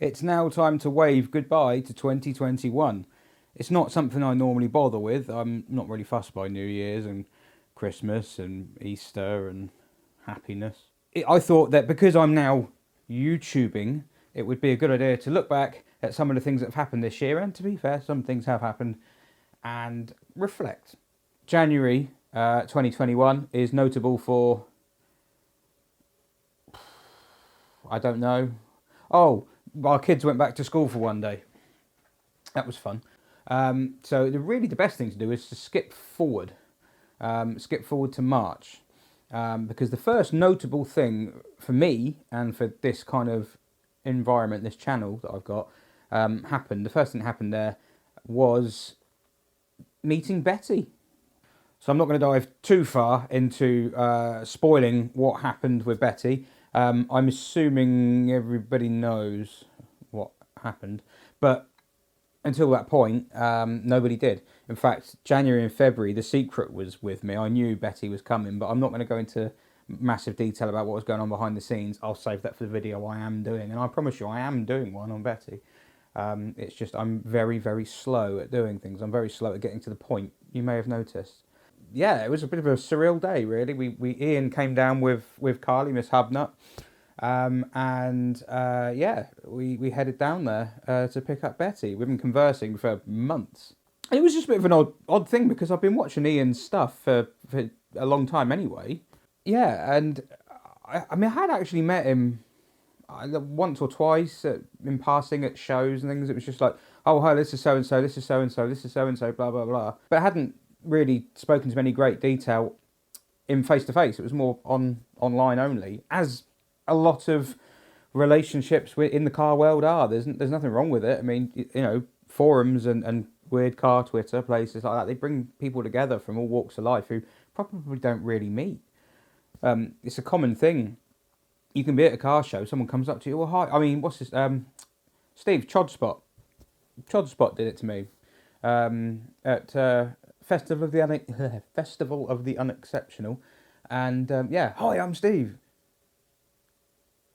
It's now time to wave goodbye to 2021. It's not something I normally bother with. I'm not really fussed by New Year's and Christmas and Easter and happiness. I thought that because I'm now YouTubing, it would be a good idea to look back at some of the things that have happened this year, and to be fair, some things have happened, and reflect. January 2021 is notable for, I don't know. Oh, our kids went back to school for one day. That was fun. So the best thing to do is to skip forward to March, because the first notable thing for me and for this kind of environment, this channel that I've got, happened. The first thing that happened there was meeting Betty. So I'm not going to dive too far into spoiling what happened with Betty. I'm assuming everybody knows what happened, but until that point, nobody did. In fact, January and February, the secret was with me. I knew Betty was coming, but I'm not going to go into massive detail about what was going on behind the scenes. I'll save that for the video I am doing, and I promise you I am doing one on Betty. It's just I'm very, very slow at doing things. I'm very slow at getting to the point. You may have noticed. Yeah, it was a bit of a surreal day, really. Ian came down with Carly, Miss Hubnut, we headed down there to pick up Betty. We've been conversing for months. And it was just a bit of an odd thing because I've been watching Ian's stuff for a long time anyway. Yeah, and I had actually met him once or twice in passing at shows and things. It was just like, oh, hi, this is so-and-so, this is so-and-so, this is so-and-so, blah, blah, blah. But I hadn't really spoken to him in any great detail in face-to-face. It was more online only, as a lot of relationships in the car world are. There's nothing wrong with it. I mean, you know, forums and weird car Twitter places like that, they bring people together from all walks of life who probably don't really meet. It's a common thing. You can be at a car show, someone comes up to you, well, hi, I mean, what's this, Steve, Chodspot did it to me, at Festival of the Unexceptional, and hi, I'm Steve.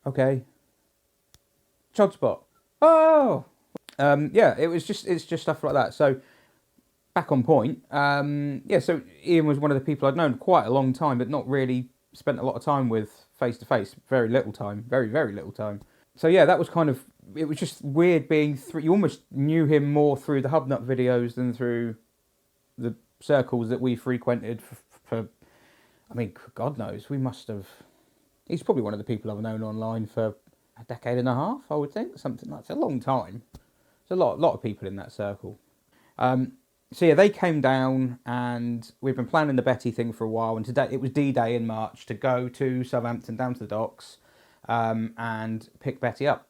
Okay. Chodspot. Oh! It's just stuff like that. So, back on point. So Ian was one of the people I'd known quite a long time, but not really spent a lot of time with face-to-face. Very little time. Very, very little time. So yeah, that was kind of, it was just weird being through, you almost knew him more through the Hubnut videos than through the circles that we frequented for I mean, God knows, we must have, he's probably one of the people I've known online for a decade and a half, I would think, something like that. It's a long time. There's a lot of people in that circle. So yeah, they came down and we've been planning the Betty thing for a while, and today it was D-Day in March to go to Southampton, down to the docks, and pick Betty up.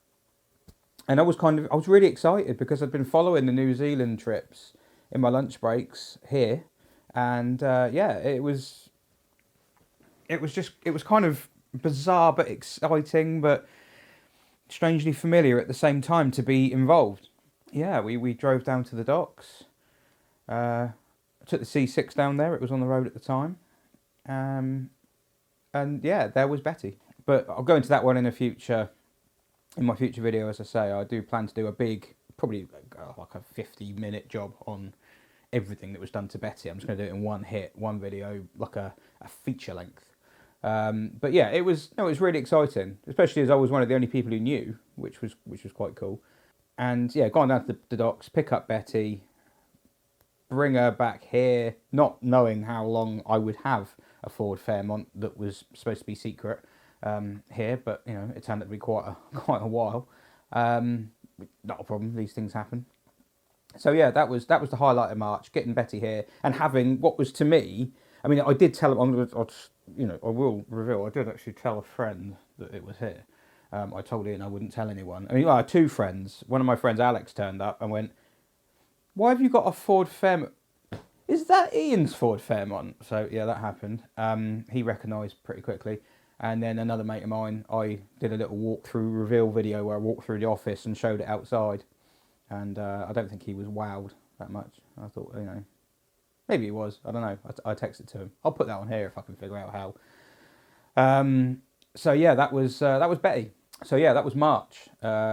And I was really excited because I'd been following the New Zealand trips in my lunch breaks here, and it was kind of bizarre but exciting, but strangely familiar at the same time to be involved. Yeah, we drove down to the docks. I took the C6 down there. It was on the road at the time. And yeah, there was Betty. But I'll go into that one in my future video. As I say, I do plan to do a big, probably like a 50-minute job on everything that was done to Betty. I'm just going to do it in one hit, one video, like a feature length. But yeah, it was really exciting, especially as I was one of the only people who knew, which was quite cool. And yeah, going down to the docks, pick up Betty, bring her back here, not knowing how long I would have a Ford Fairmont that was supposed to be secret here, but you know, it turned out to be quite a while. Not a problem, these things happen. So yeah, that was the highlight of March, getting Betty here and having what was to me, I mean, I did tell him, I will reveal, I did actually tell a friend that it was here. I told Ian I wouldn't tell anyone. I mean, I had two friends. One of my friends, Alex, turned up and went, why have you got a Ford Fairmont? Is that Ian's Ford Fairmont? So yeah, that happened. He recognised pretty quickly. And then another mate of mine, I did a little walk-through reveal video where I walked through the office and showed it outside. And I don't think he was wowed that much. I thought, you know, maybe he was. I don't know. I texted to him. I'll put that on here if I can figure out how. So yeah, that was Betty. So yeah, that was March,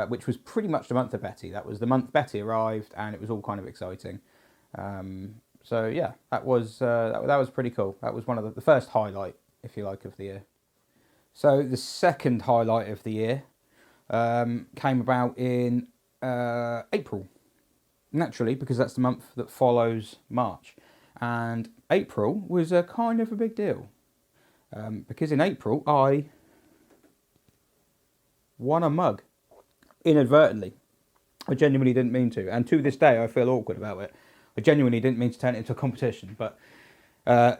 which was pretty much the month of Betty. That was the month Betty arrived, and it was all kind of exciting. So yeah, that was that was pretty cool. That was one of the first highlight, if you like, of the year. So the second highlight of the year came about in April, naturally, because that's the month that follows March. And April was a kind of a big deal, because in April I won a mug, inadvertently. I genuinely didn't mean to, and to this day I feel awkward about it. I genuinely didn't mean to turn it into a competition, but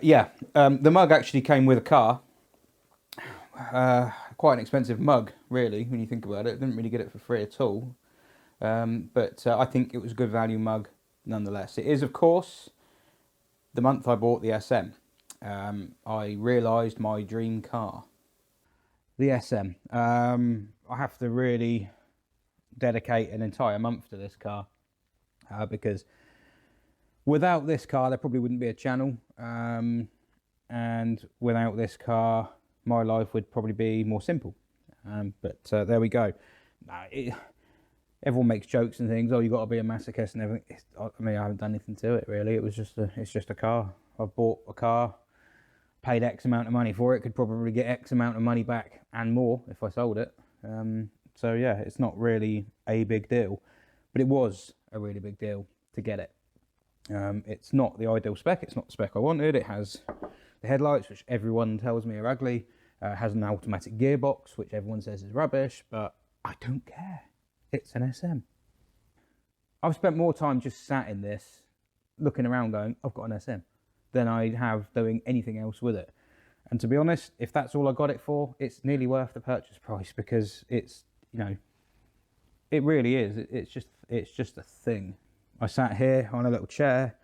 yeah, the mug actually came with a car. Quite an expensive mug, really, when you think about it. I didn't really get it for free at all. But I think it was a good value mug nonetheless. It is, of course, the month I bought the SM. I realised my dream car. The SM. I have to really dedicate an entire month to this car, because without this car there probably wouldn't be a channel, and without this car my life would probably be more simple. But there we go. Everyone makes jokes and things. Oh, you got to be a masochist and everything. I mean, I haven't done anything to it really. It's just a car. I've bought a car, paid X amount of money for it. Could probably get X amount of money back and more if I sold it. So yeah, it's not really a big deal, but it was a really big deal to get it. It's not the ideal spec. It's not the spec I wanted. It has the headlights, which everyone tells me are ugly. Has an automatic gearbox, which everyone says is rubbish, but I don't care. It's an SM. I've spent more time just sat in this, looking around going, I've got an SM, than I have doing anything else with it. And to be honest, if that's all I got it for, it's nearly worth the purchase price, because it's, you know, it really is. It's just a thing. I sat here on a little chair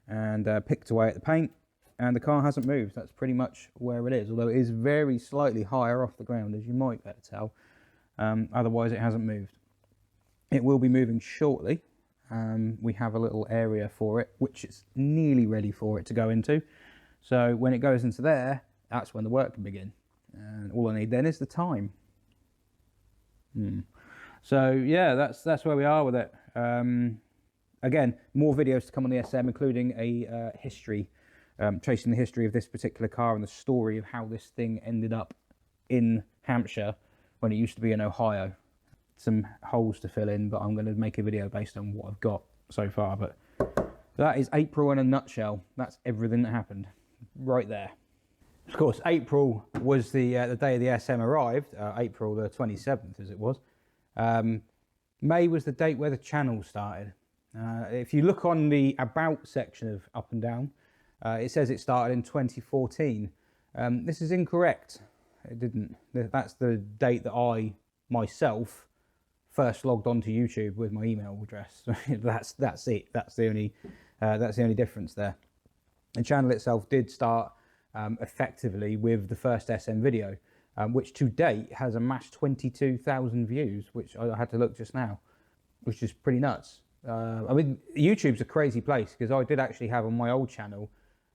and picked away at the paint, and the car hasn't moved. That's pretty much where it is, although it is very slightly higher off the ground, as you might better tell. Otherwise it hasn't moved. It will be moving shortly. We have a little area for it, which is nearly ready for it to go into. So when it goes into there, that's when the work can begin. And all I need then is the time. So yeah, that's where we are with it. Again, more videos to come on the SM, including a history, tracing the history of this particular car and the story of how this thing ended up in Hampshire when it used to be in Ohio. Some holes to fill in, but I'm going to make a video based on what I've got so far. But that is April in a nutshell. That's everything that happened right there. Of course, April was the day the SM arrived, April the 27th as it was. May was the date where the channel started. If you look on the About section of Up and Down, it says it started in 2014. This is incorrect. It didn't. That's the date that I myself first logged onto YouTube with my email address. That's it. That's the only difference there. The channel itself did start effectively with the first SM video, which to date has amassed 22,000 views, which I had to look just now, which is pretty nuts. I mean, YouTube's a crazy place, because I did actually have on my old channel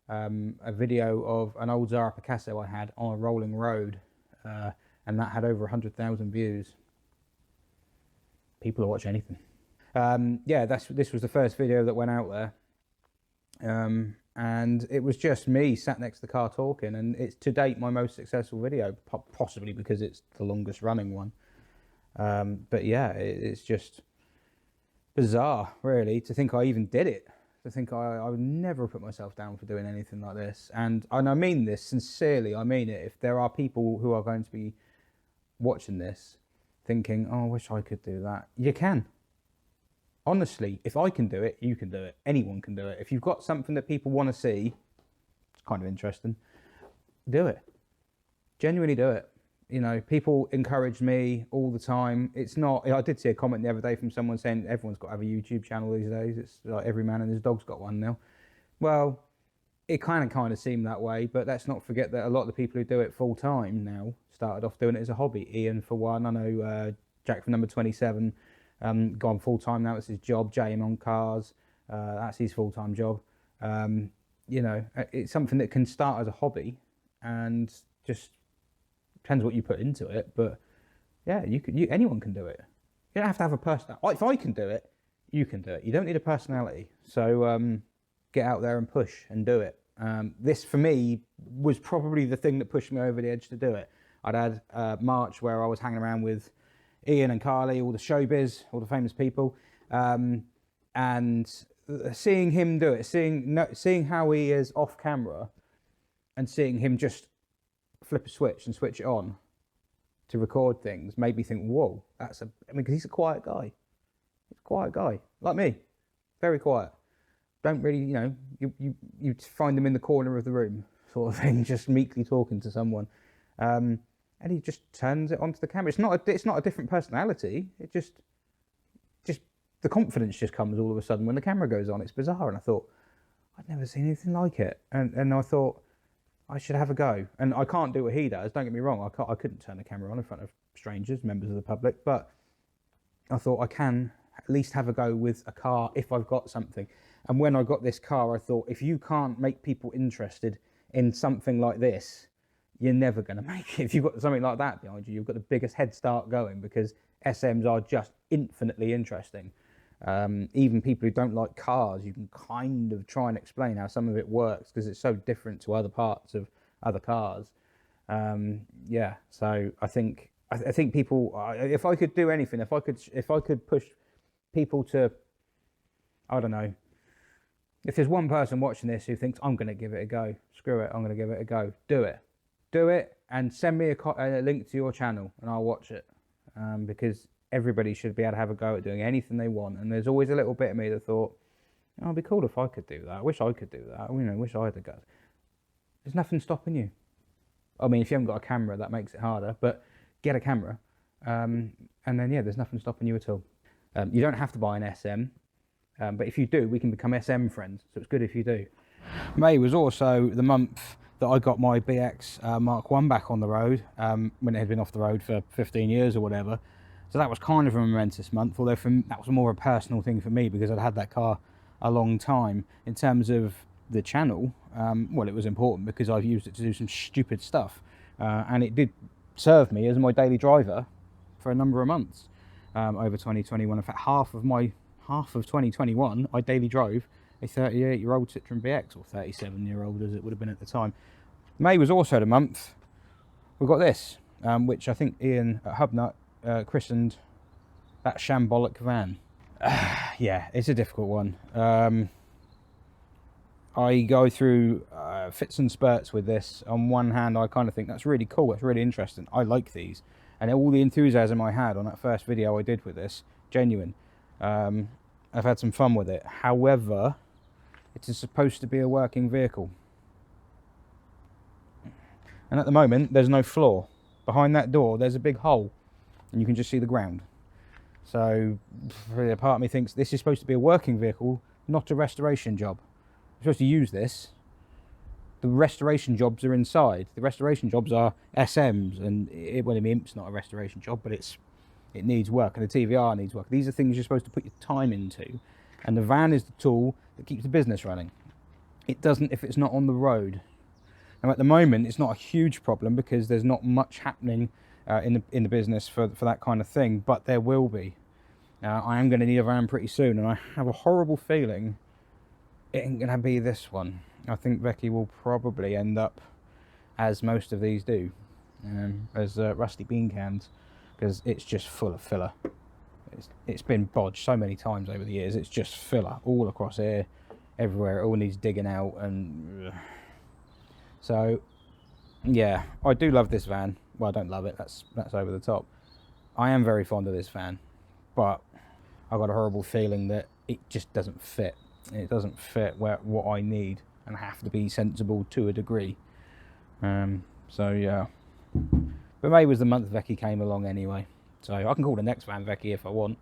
a video of an old Zara Picasso I had on a rolling road, and that had over 100,000 views. People will watch anything. Yeah, this was the first video that went out there, and it was just me sat next to the car talking, and it's to date my most successful video, possibly because it's the longest running one. But yeah, it's just bizarre, really, to think I even did it. To think I would never put myself down for doing anything like this, and I mean this sincerely. I mean it. If there are people who are going to be watching this thinking, oh, I wish I could do that, you can. Honestly, if I can do it, you can do it. Anyone can do it. If you've got something that people want to see, it's kind of interesting, do it. Genuinely do it. You know, people encourage me all the time. It's not, I did see a comment the other day from someone saying everyone's got to have a YouTube channel these days. It's like every man and his dog's got one now. Well, it kind of seemed that way, but let's not forget that a lot of the people who do it full time now started off doing it as a hobby. Ian, for one, I know Jack from number 27, gone full time now. It's his job. JM on cars, that's his full time job. You know, it's something that can start as a hobby, and just depends what you put into it. But Yeah, anyone can do it. You don't have to have a personality. If I can do it, you can do it. You don't need a personality. So get out there and push and do it. This for me was probably the thing that pushed me over the edge to do it. I'd had March where I was hanging around with Ian and Carly, all the showbiz, all the famous people, and seeing him do it, seeing how he is off camera, and seeing him just flip a switch and switch it on to record things made me think, whoa, I mean, because he's a quiet guy. He's a quiet guy, like me, very quiet. Don't really, you find him in the corner of the room, sort of thing, just meekly talking to someone, and he just turns it onto the camera. It's not a different personality. It just the confidence just comes all of a sudden when the camera goes on. It's bizarre, and I thought I'd never seen anything like it, and I thought I should have a go. And I can't do what he does. Don't get me wrong. I couldn't turn the camera on in front of strangers, members of the public, but I thought I can at least have a go with a car if I've got something. And when I got this car, I thought, if you can't make people interested in something like this, you're never going to make it. If you've got something like that behind you, you've got the biggest head start going, because SMs are just infinitely interesting. Even people who don't like cars, you can kind of try and explain how some of it works, because it's so different to other parts of other cars. Yeah, so I think people, if I could do anything, if I could push people to, I don't know, if there's one person watching this who thinks I'm going to give it a go, screw it, I'm going to give it a go, do it, and send me a link to your channel and I'll watch it, because everybody should be able to have a go at doing anything they want. And there's always a little bit of me that thought, oh, it'd be cool if I could do that. I wish I could do that. Wish I had a go. There's nothing stopping you. I mean, if you haven't got a camera, that makes it harder, but get a camera. And then, yeah, there's nothing stopping you at all. You don't have to buy an SM, but if you do, we can become SM friends. So it's good if you do. May was also the month that I got my BX Mark 1 back on the road, when it had been off the road for 15 years or whatever. So that was kind of a momentous month, although that was more a personal thing for me, because I'd had that car a long time. In terms of the channel, well, it was important because I've used it to do some stupid stuff, and it did serve me as my daily driver for a number of months over 2021. In fact, half of 2021, I daily drove a 38-year-old Citroen BX, or 37-year-old as it would have been at the time. May was also the month we got this, which I think Ian at Hubnut christened that shambolic van. Yeah, it's a difficult one. I go through fits and spurts with this. On one hand, I kind of think that's really cool, that's really interesting, I like these, and all the enthusiasm I had on that first video I did with this, genuine. I've had some fun with it. However, it is supposed to be a working vehicle, and at the moment there's no floor. Behind that door there's a big hole and you can just see the ground. So a part of me thinks this is supposed to be a working vehicle, not a restoration job. You're supposed to use this. The restoration jobs are inside. The restoration jobs are SMs, and well, I mean, IMP's not a restoration job, but it needs work, and the TVR needs work. These are things you're supposed to put your time into, and the van is the tool that keeps the business running. It doesn't if it's not on the road. Now at the moment it's not a huge problem because there's not much happening in the business for that kind of thing, but there will be. I am going to need a van pretty soon, and I have a horrible feeling it ain't going to be this one. I think Becky will probably end up, as most of these do, as rusty bean cans, because it's just full of filler. It's been bodged so many times over the years. It's just filler all across here, everywhere. It all needs digging out, and so yeah, I do love this van. Well, I don't love it, that's over the top. I am very fond of this van, but I've got a horrible feeling that it just doesn't fit. It doesn't fit what I need, and I have to be sensible to a degree. So yeah, but May was the month Becky came along anyway, so I can call the next van Becky if I want.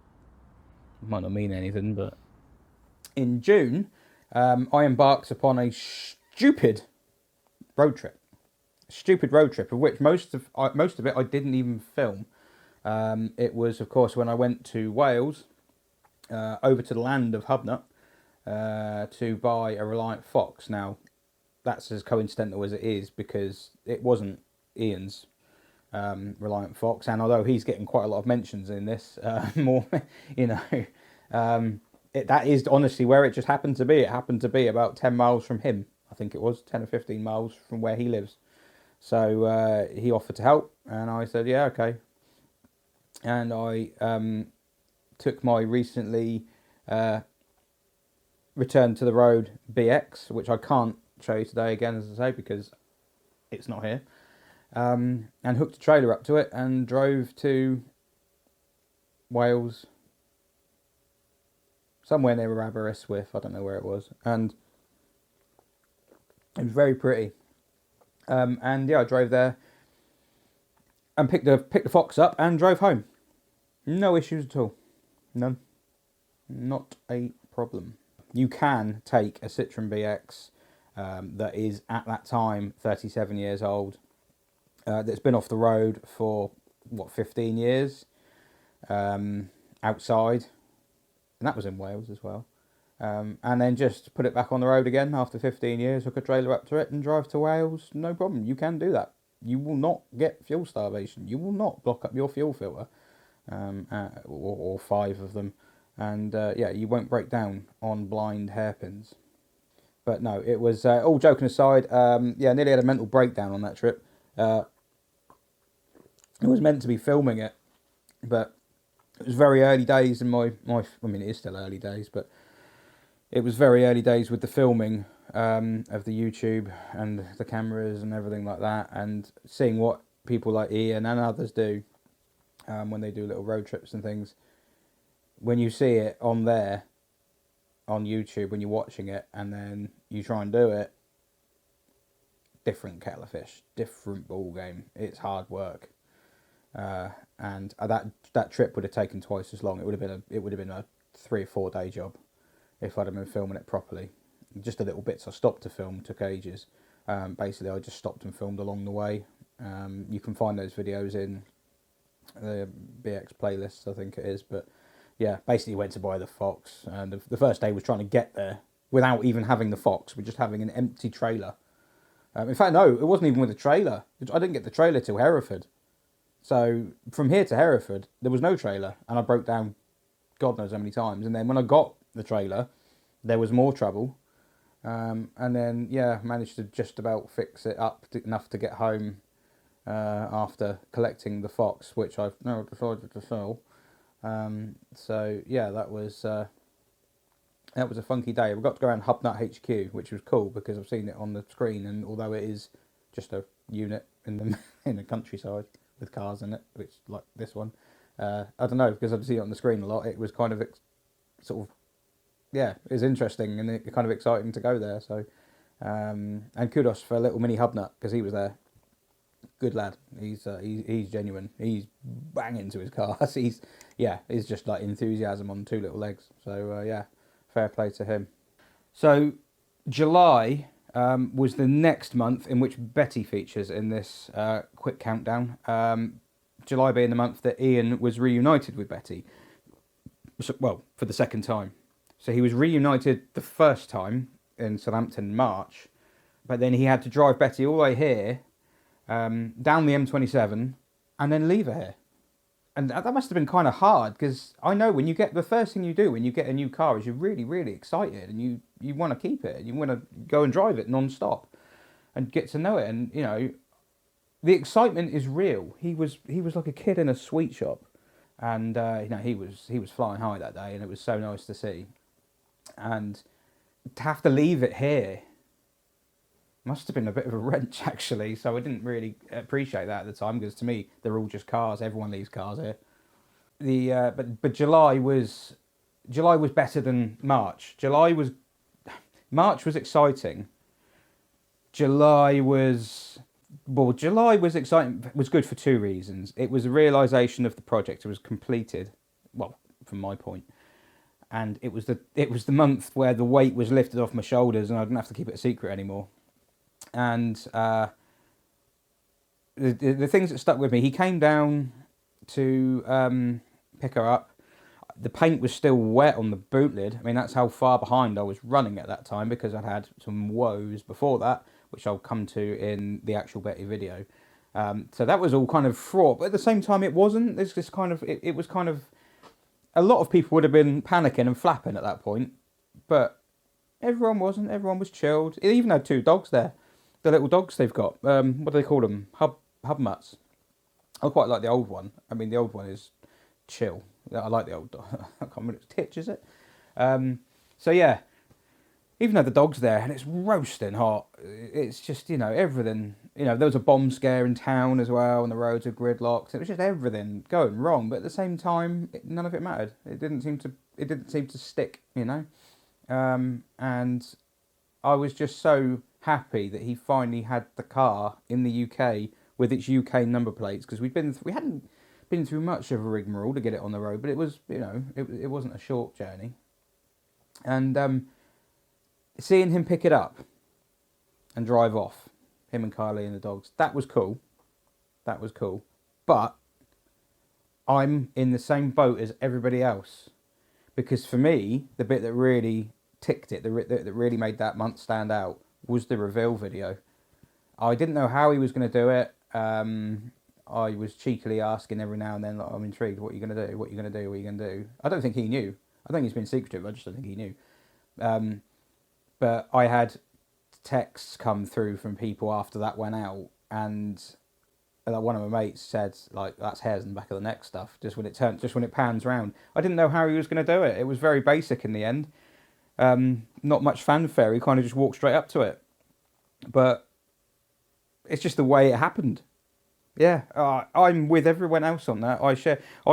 It might not mean anything, but in June I embarked upon a stupid road trip. Of which most of it I didn't even film. It was, of course, when I went to Wales, over to the land of Hubnut, to buy a Reliant Fox. Now, that's as coincidental as it is, because it wasn't Ian's. Reliant Fox, and although he's getting quite a lot of mentions in this, more, you know, that is honestly where it just happened to be. It happened to be about 10 miles from him. I think it was 10 or 15 miles from where he lives. So he offered to help, and I said, yeah, okay. And I took my recently returned to the road BX, which I can't show you today again, as I say, because it's not here. And hooked a trailer up to it and drove to Wales, somewhere near Aberystwyth, I don't know where it was, and it was very pretty. And yeah, I drove there and picked the Fox up and drove home. No issues at all. None. Not a problem. You can take a Citroen BX that is at that time 37 years old, that's been off the road for, 15 years, outside, and that was in Wales as well. And then just put it back on the road again after 15 years, hook a trailer up to it and drive to Wales, no problem. You can do that. You will not get fuel starvation. You will not block up your fuel filter, or 5 of them. And yeah, you won't break down on blind hairpins. But no, it was, all joking aside, yeah, nearly had a mental breakdown on that trip. It was meant to be filming it, but it was very early days in my I mean, it is still early days, but it was very early days with the filming of the YouTube and the cameras and everything like that, and seeing what people like Ian and others do when they do little road trips and things. When you see it on there, on YouTube, when you're watching it, and then you try and do it, different kettle of fish, different ball game. It's hard work, and that trip would have taken twice as long. It would have been a 3 or 4 day job if I'd have been filming it properly. Just the little bits I stopped to film took ages. Basically, I just stopped and filmed along the way. You can find those videos in the BX playlists, I think it is, but yeah, basically went to buy the Fox, and the first day was trying to get there without even having the Fox, with just having an empty trailer. In fact, no, it wasn't even with a trailer. I didn't get the trailer till Hereford. So from here to Hereford, there was no trailer, and I broke down God knows how many times. And then when I got the trailer, there was more trouble. And then, yeah, managed to just about fix it up enough to get home after collecting the Fox, which I've now decided to sell. So yeah, that was a funky day. We got to go around Hubnut HQ, which was cool because I've seen it on the screen, and although it is just a unit in the in the countryside with cars in it, which like this one, I don't know, because I've seen it on the screen a lot. It was kind of sort of, yeah, it was interesting and it kind of exciting to go there. So and kudos for little mini Hubnut because he was there. Good lad. He's genuine. He's banging to his cars. He's just like enthusiasm on 2 little legs. So yeah, fair play to him. So July was the next month in which Betty features in this quick countdown. July being the month that Ian was reunited with Betty. So, well, for the second time. So he was reunited the first time in Southampton in March, but then he had to drive Betty all the way here, down the M27, and then leave her here. And that must have been kind of hard, because I know when you get, the first thing you do when you get a new car is you're really, really excited, and you want to keep it, and you want to go and drive it non-stop and get to know it. And, you know, the excitement is real. He was like a kid in a sweet shop. And, you know, he was flying high that day, and it was so nice to see. And to have to leave it here must have been a bit of a wrench, actually. So I didn't really appreciate that at the time, because to me, they're all just cars. Everyone leaves cars here. But July was better than March. March was exciting. July was exciting. Was good for 2 reasons. It was a realisation of the project. It was completed, well, from my point. And it was the month where the weight was lifted off my shoulders, and I didn't have to keep it a secret anymore. And the things that stuck with me, he came down to pick her up. The paint was still wet on the boot lid. I mean, that's how far behind I was running at that time, because I'd had some woes before that, which I'll come to in the actual Betty video. So that was all kind of fraught, but at the same time, it wasn't. There's this kind of it was kind of a lot of people would have been panicking and flapping at that point, but everyone wasn't. Everyone was chilled. It even had two dogs there, the little dogs they've got. What do they call them? Hub mutts. I quite like the old one. I mean, the old one is chill. I like the old dog. I can't remember. It's Titch, is it? So yeah, even though the dog's there and it's roasting hot, it's just, everything. There was a bomb scare in town as well, and the roads are gridlocked. It was just everything going wrong, but at the same time, none of it mattered. It didn't seem to stick, and I was just so happy that he finally had the car in the UK with its UK number plates, because we hadn't been through much of a rigmarole to get it on the road, but it was, it wasn't a short journey, and seeing him pick it up and drive off, him and Kylie and the dogs, that was cool. That was cool. But I'm in the same boat as everybody else, because for me, the bit that really ticked it, that really made that month stand out, was the reveal video. I didn't know how he was going to do it. I was cheekily asking every now and then, like, I'm intrigued, what are you going to do? What are you going to do? What are you going to do? I don't think he knew. I think he's been secretive. I just don't think he knew. But I had texts come through from people after that went out, and one of my mates said, like, that's hairs in the back of the neck stuff, just when it pans round. I didn't know how he was going to do it. It was very basic in the end. Not much fanfare. He kind of just walked straight up to it. But it's just the way it happened. Yeah, I'm with everyone else on that. I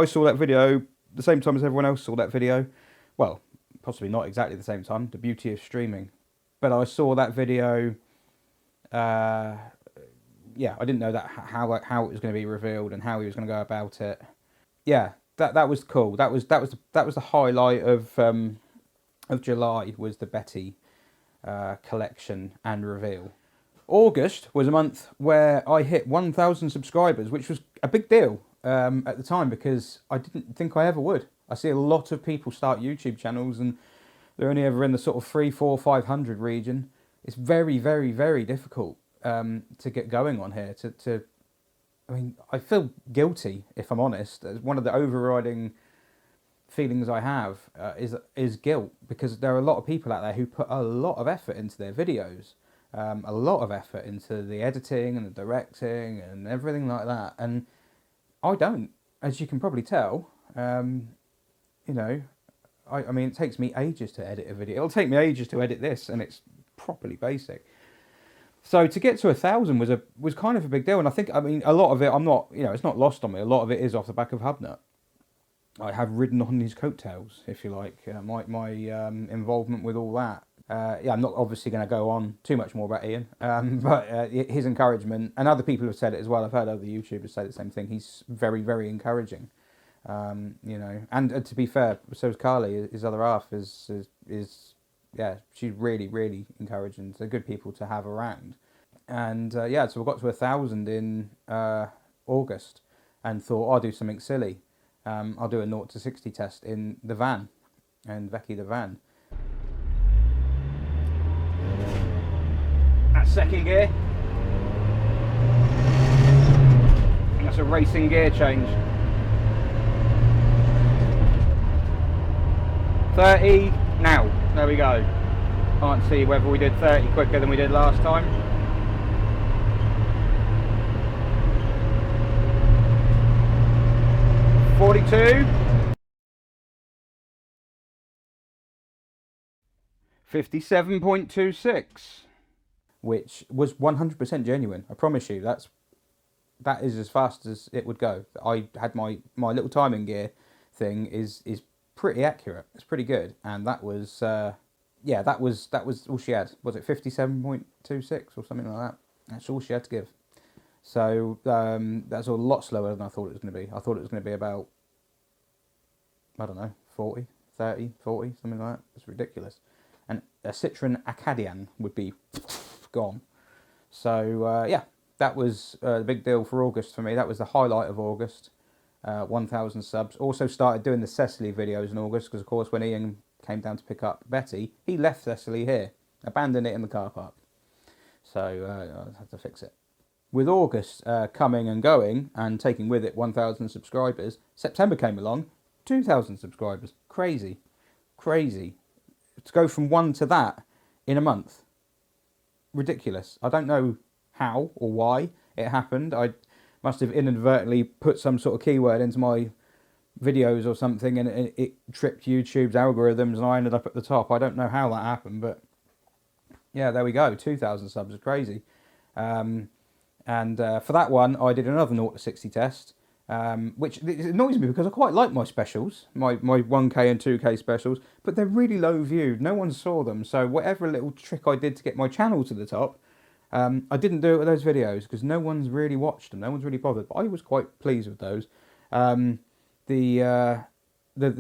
saw that video the same time as everyone else saw that video. Well, possibly not exactly the same time. The beauty of streaming. But I saw that video. I didn't know that how it was going to be revealed and how he was going to go about it. Yeah, that was cool. That was the highlight of July, was the Betty collection and reveal. August was a month where I hit 1,000 subscribers, which was a big deal at the time, because I didn't think I ever would. I see a lot of people start YouTube channels and they're only ever in the sort of 300, 400, 500 region. It's very, very, very difficult to get going on here. I mean, I feel guilty, if I'm honest. One of the overriding feelings I have is guilt, because there are a lot of people out there who put a lot of effort into their videos. A lot of effort into the editing and the directing and everything like that, and I don't, as you can probably tell. I mean, it takes me ages to edit a video. It'll take me ages to edit this, and it's properly basic. So to get to 1,000 was kind of a big deal, and I mean, a lot of it, I'm not, it's not lost on me. A lot of it is off the back of Hubnut. I have ridden on his coattails, if you like. My involvement with all that. I'm not obviously going to go on too much more about Ian, but his encouragement, and other people have said it as well. I've heard other YouTubers say the same thing. He's very, very encouraging, and to be fair, so is Carly, his other half, is she's really, really encouraging. They're good people to have around, and so we got to 1,000 in August, and thought, I'll do something silly. I'll do a 0 to 60 test in the van, and Becky the van. That's second gear. And that's a racing gear change. 30 now. There we go. Can't see whether we did 30 quicker than we did last time. $42. 57.26, which was 100% genuine. I promise you, that is as fast as it would go. I had my little timing gear thing is pretty accurate. It's pretty good, and that was that was all she had. Was it 57.26 or something like that? That's all she had to give. So that's a lot slower than I thought it was going to be. I thought it was going to be about, I don't know, 40, 30, 40, something like that. It's ridiculous. And a Citroen Acadian would be gone. So that was a big deal for August for me. That was the highlight of August. 1,000 subs. Also started doing the Cecily videos in August, because of course when Ian came down to pick up Betty, he left Cecily here, abandoned it in the car park. So I had to fix it. With August coming and going and taking with it 1,000 subscribers, September came along, 2,000 subscribers. Crazy. Crazy. To go from one to that in a month. Ridiculous. I don't know how or why it happened. I must have inadvertently put some sort of keyword into my videos or something and it tripped YouTube's algorithms and I ended up at the top. I don't know how that happened, but yeah, there we go. 2,000 subs is crazy. And for that one, I did another 0 to 60 test, which it annoys me because I quite like my specials, my 1K and 2K specials, but they're really low viewed. No one saw them. So whatever little trick I did to get my channel to the top, I didn't do it with those videos because no one's really watched them. No one's really bothered. But I was quite pleased with those. The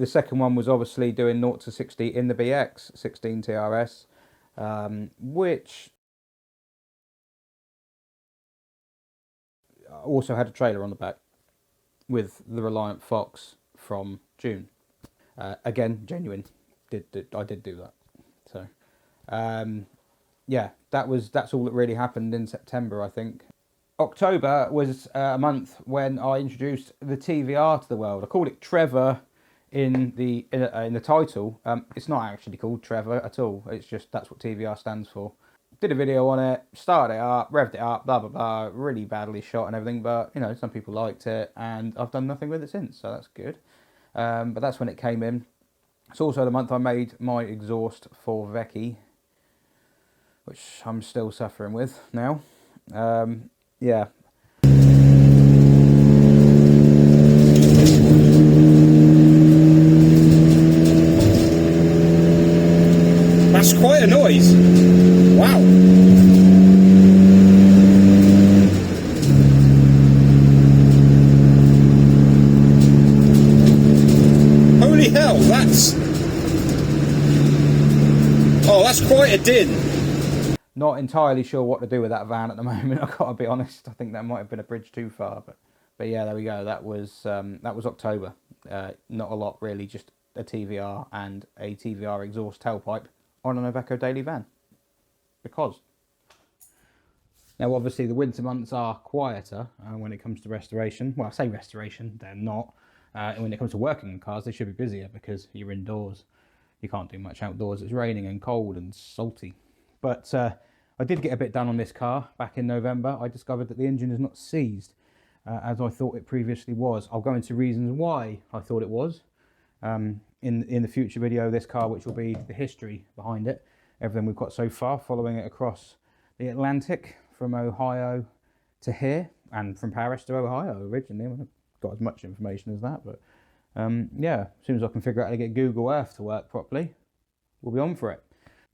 second one was obviously doing 0 to 60 in the BX 16 TRS, which also had a trailer on the back with the Reliant Fox from June. Again, genuine. I did do that. So, yeah, that's all that really happened in September, I think. October was a month when I introduced the TVR to the world. I called it Trevor in the title. It's not actually called Trevor at all. It's just that's what TVR stands for. Did a video on it, started it up, revved it up, blah blah blah. Really badly shot and everything, but you know, some people liked it, and I've done nothing with it since, so that's good. But that's when it came in. It's also the month I made my exhaust for Vecchi, which I'm still suffering with now. Yeah. That's quite a noise. Wow. Holy hell, that's quite a din. Not entirely sure what to do with that van at the moment. I've got to be honest. I think that might have been a bridge too far, but yeah, there we go. That was October. Not a lot really, just a TVR and a TVR exhaust tailpipe on an Iveco daily van. Because now, obviously, the winter months are quieter when it comes to restoration. Well, I say restoration, they're not. When it comes to working on cars, they should be busier because you're indoors. You can't do much outdoors. It's raining and cold and salty. But I did get a bit done on this car back in November. I discovered that the engine is not seized as I thought it previously was. I'll go into reasons why I thought it was in the future video of this car, which will be the history behind it. Everything we've got so far, following it across the Atlantic from Ohio to here, and from Paris to Ohio originally. I haven't got as much information as that, but yeah, as soon as I can figure out how to get Google Earth to work properly, we'll be on for it.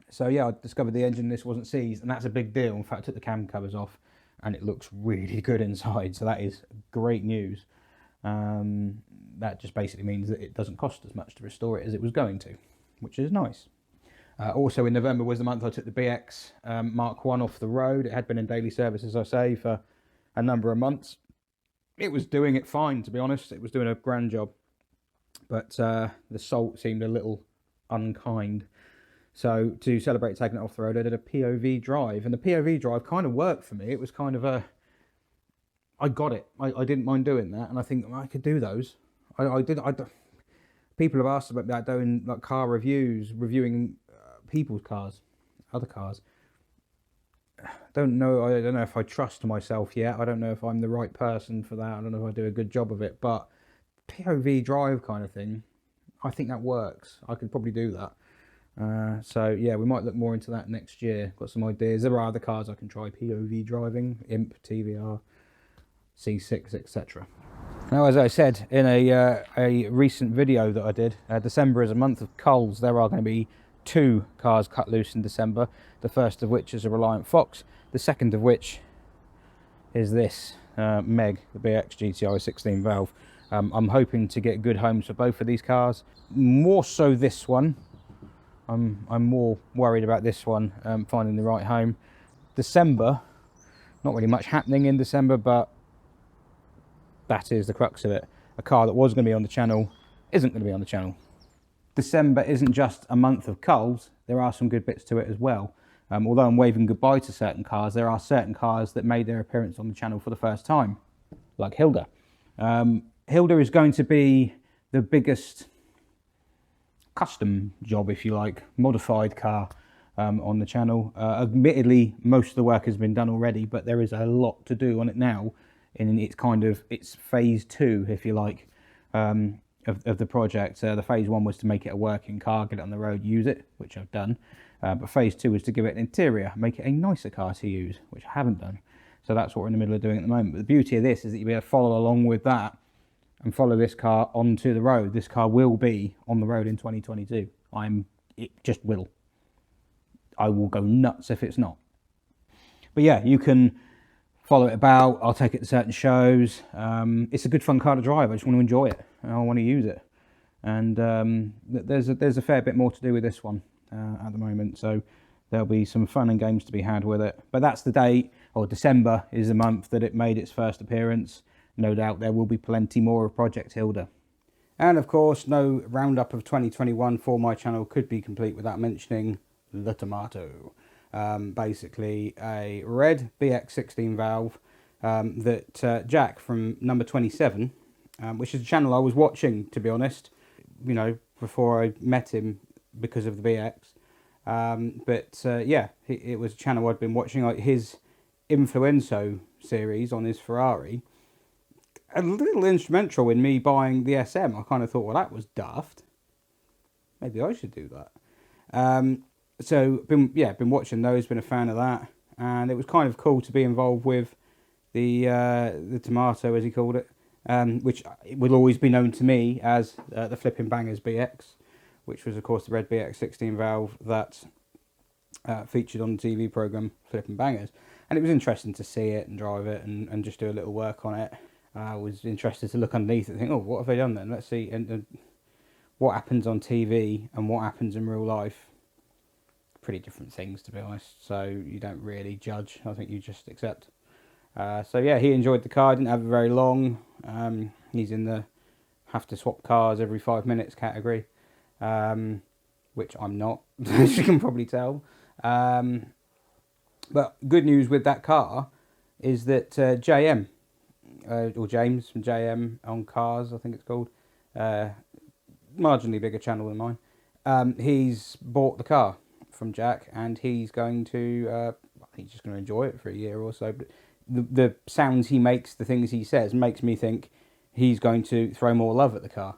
So yeah, I discovered the engine, this wasn't seized, and that's a big deal. In fact, I took the cam covers off, and it looks really good inside, so that is great news. That just basically means that it doesn't cost as much to restore it as it was going to, which is nice. Also in November was the month I took the BX Mark 1 off the road. It had been in daily service, as I say, for a number of months. It was doing it fine, to be honest. It was doing a grand job. But the salt seemed a little unkind. So to celebrate taking it off the road, I did a POV drive. And the POV drive kind of worked for me. It was kind of a... I got it. I didn't mind doing that. And I think I could do those. People have asked about that, doing like car reviews, reviewing people's cars, other cars. I don't know if I trust myself yet. I don't know if I'm the right person for that. I don't know if I do a good job of it, but POV drive kind of thing, I think that works. I could probably do that. So yeah, we might look more into that next year. Got some ideas. There are other cars I can try POV driving, Imp, TVR, C6, etc. Now, as I said in a recent video that I did, December is a month of Culls. There are going to be 2 cars cut loose in December, the first of which is a Reliant Fox, the second of which is this Meg, the BX GTI 16 valve. I'm hoping to get good homes for both of these cars, more so this one. I'm more worried about this one, finding the right home. December, not really much happening in December, but that is the crux of it. A car that was going to be on the channel isn't going to be on the channel. December isn't just a month of Culls, there are some good bits to it as well. Although I'm waving goodbye to certain cars, there are certain cars that made their appearance on the channel for the first time, like Hilda. Hilda is going to be the biggest custom job, if you like, modified car on the channel. Admittedly, most of the work has been done already, but there is a lot to do on it now. And it's phase 2, if you like, of the project. The phase 1 was to make it a working car, get it on the road, use it, which I've done. But phase 2 is to give it an interior, make it a nicer car to use, which I haven't done. So that's what we're in the middle of doing at the moment. But the beauty of this is that you'll be able to follow along with that and follow this car onto the road. This car will be on the road in 2022. It just will. I will go nuts if it's not. But yeah, you can follow it about. I'll take it to certain shows. It's a good fun car to drive. I just want to enjoy it. I want to use it. And there's a fair bit more to do with this one at the moment. So there'll be some fun and games to be had with it. But that's the date, or December is the month that it made its first appearance. No doubt there will be plenty more of Project Hilda. And of course, no roundup of 2021 for my channel could be complete without mentioning the Tomato. Basically a red BX16 valve that Jack from number 27, which is a channel I was watching, to be honest, you know, before I met him because of the BX. Yeah, it was a channel I'd been watching, like his Influenzo series on his Ferrari. A little instrumental in me buying the SM. I kind of thought, well, that was daft. Maybe I should do that. So, been watching those, been a fan of that. And it was kind of cool to be involved with the Tomato, as he called it, which will always be known to me as the Flipping Bangers BX, which was, of course, the red BX16 valve that featured on the TV programme Flipping Bangers. And it was interesting to see it and drive it and just do a little work on it. I was interested to look underneath and think, oh, what have they done then? Let's see and what happens on TV and what happens in real life. Pretty different things, to be honest. So you don't really judge. I think you just accept. So yeah, he enjoyed the car. Didn't have it very long. He's in the have to swap cars every 5 minutes category, which I'm not, as you can probably tell. But good news with that car is that JM, or James from JM on Cars, I think it's called, marginally bigger channel than mine, he's bought the car from Jack, and he's going to, I think he's just going to enjoy it for a year or so. But the sounds he makes, the things he says, makes me think he's going to throw more love at the car.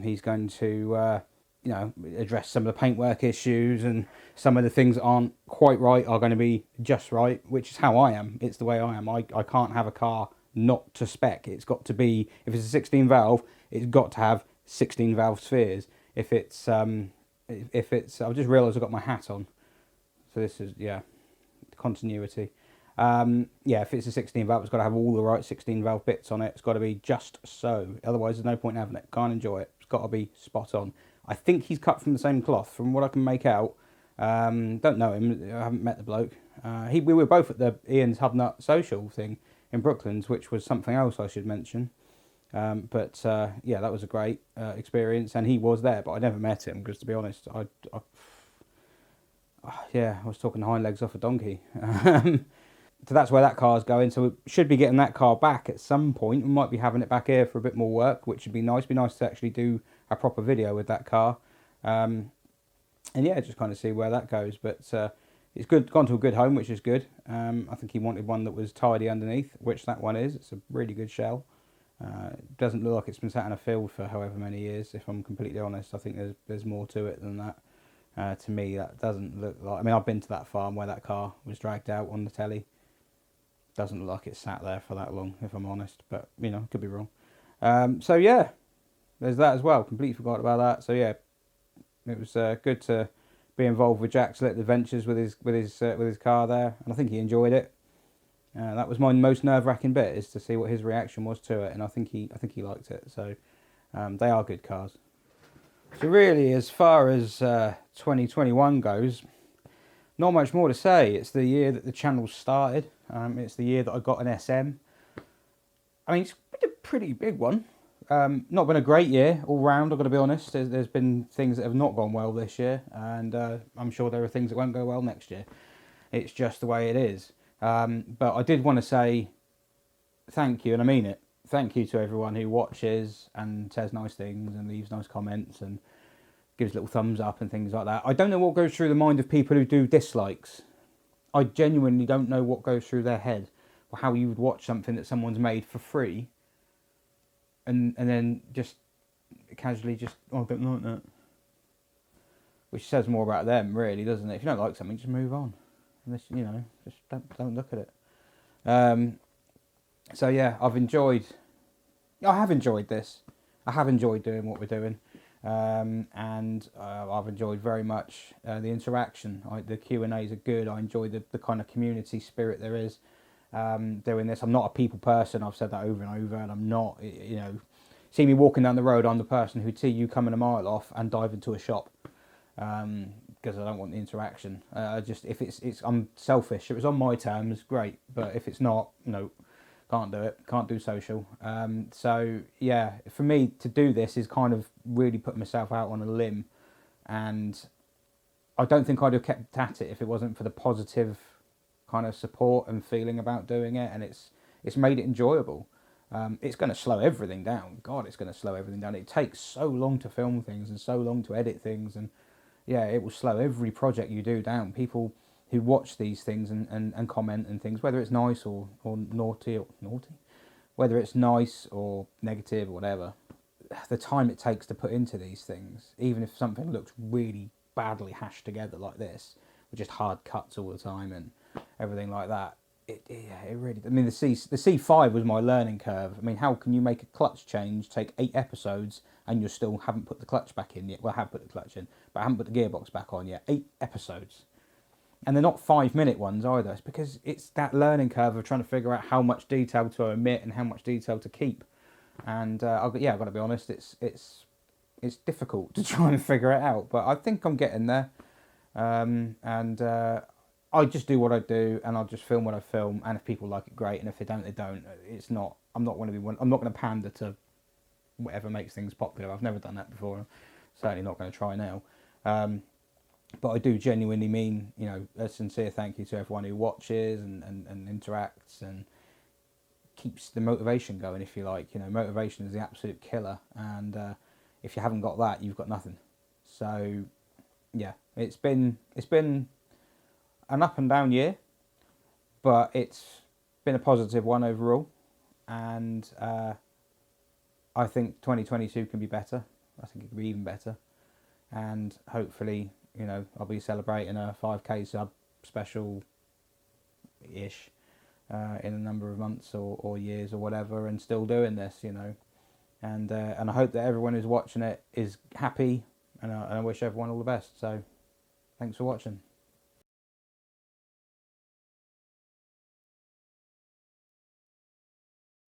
He's going to, you know, address some of the paintwork issues, and some of the things that aren't quite right are going to be just right, which is how I am. It's the way I am. I can't have a car not to spec. It's got to be, if it's a 16 valve, it's got to have 16 valve spheres. If it's I've just realised I've got my hat on, so this is, yeah, continuity. Yeah, if it's a 16 valve, it's got to have all the right 16 valve bits on it. It's got to be just so, otherwise there's no point in having it. Can't enjoy it. It's got to be spot on. I think he's cut from the same cloth, from what I can make out. Don't know him, I haven't met the bloke. We were both at the Ian's Hubnut social thing in Brooklands, which was something else I should mention. But yeah, that was a great experience, and he was there, but I never met him, because to be honest, yeah, I was talking the hind legs off a donkey. So that's where that car's going. So we should be getting that car back at some point. We might be having it back here for a bit more work, which would be nice. Be nice to actually do a proper video with that car. And yeah, just kind of see where that goes. But it's good, gone to a good home, which is good. I think he wanted one that was tidy underneath, which that one is. It's a really good shell. It doesn't look like it's been sat in a field for however many years, if I'm completely honest. I think there's more to it than that. To me, that doesn't look like... I mean, I've been to that farm where that car was dragged out on the telly. Doesn't look like it sat there for that long, if I'm honest. But, you know, could be wrong. So, yeah, there's that as well. Completely forgot about that. So, yeah, it was good to be involved with Jack's little adventures with his car there. And I think he enjoyed it. That was my most nerve-wracking bit, is to see what his reaction was to it. And I think he liked it. So, they are good cars. So, really, as far as 2021 goes... not much more to say. It's the year that the channel started. It's the year that I got an SM. I mean, it's been a pretty big one. Not been a great year all round, I've got to be honest. There's been things that have not gone well this year, and I'm sure there are things that won't go well next year. It's just the way it is. But I did want to say thank you, and I mean it. Thank you to everyone who watches and says nice things and leaves nice comments and gives little thumbs up and things like that. I don't know what goes through the mind of people who do dislikes. I genuinely don't know what goes through their head, or how you would watch something that someone's made for free and then just casually just, oh, I don't like that. Which says more about them, really, doesn't it? If you don't like something, just move on. Unless, just don't look at it. So yeah, I have enjoyed this. I have enjoyed doing what we're doing. And I've enjoyed very much the interaction. The Q&As are good. I enjoy the kind of community spirit there is doing this. I'm not a people person. I've said that over and over, and I'm not, see me walking down the road, I'm the person who'd see you coming a mile off and dive into a shop because I don't want the interaction. I'm selfish. If it was on my terms, great, but if it's not, no. Can't do it. Can't do social. So yeah, for me to do this is kind of really putting myself out on a limb, and I don't think I'd have kept at it if it wasn't for the positive kind of support and feeling about doing it, and it's made it enjoyable. It's going to slow everything down. God, it's going to slow everything down. It takes so long to film things and so long to edit things, and yeah, it will slow every project you do down. People who watch these things and comment and things, whether it's nice or naughty, whether it's nice or negative or whatever, the time it takes to put into these things, even if something looks really badly hashed together like this, with just hard cuts all the time and everything like that, it really, I mean, the C5 was my learning curve. I mean, how can you make a clutch change take 8 episodes and you still haven't put the clutch back in yet? Well, I have put the clutch in, but I haven't put the gearbox back on yet. 8 episodes. And they're not 5-minute ones either. It's because it's that learning curve of trying to figure out how much detail to omit and how much detail to keep. And I've got to be honest, it's difficult to try and figure it out. But I think I'm getting there. I just do what I do, and I'll just film what I film. And if people like it, great. And if they don't, they don't. It's not. I'm not going to pander to whatever makes things popular. I've never done that before. I'm certainly not going to try now. But I do genuinely mean, a sincere thank you to everyone who watches and interacts and keeps the motivation going, if you like. Motivation is the absolute killer. And if you haven't got that, you've got nothing. So, yeah, it's been an up and down year, but it's been a positive one overall. And I think 2022 can be better. I think it can be even better. And hopefully, I'll be celebrating a 5k sub special-ish in a number of months or years or whatever, and still doing this, And I hope that everyone who's watching it is happy, and I wish everyone all the best. So, thanks for watching.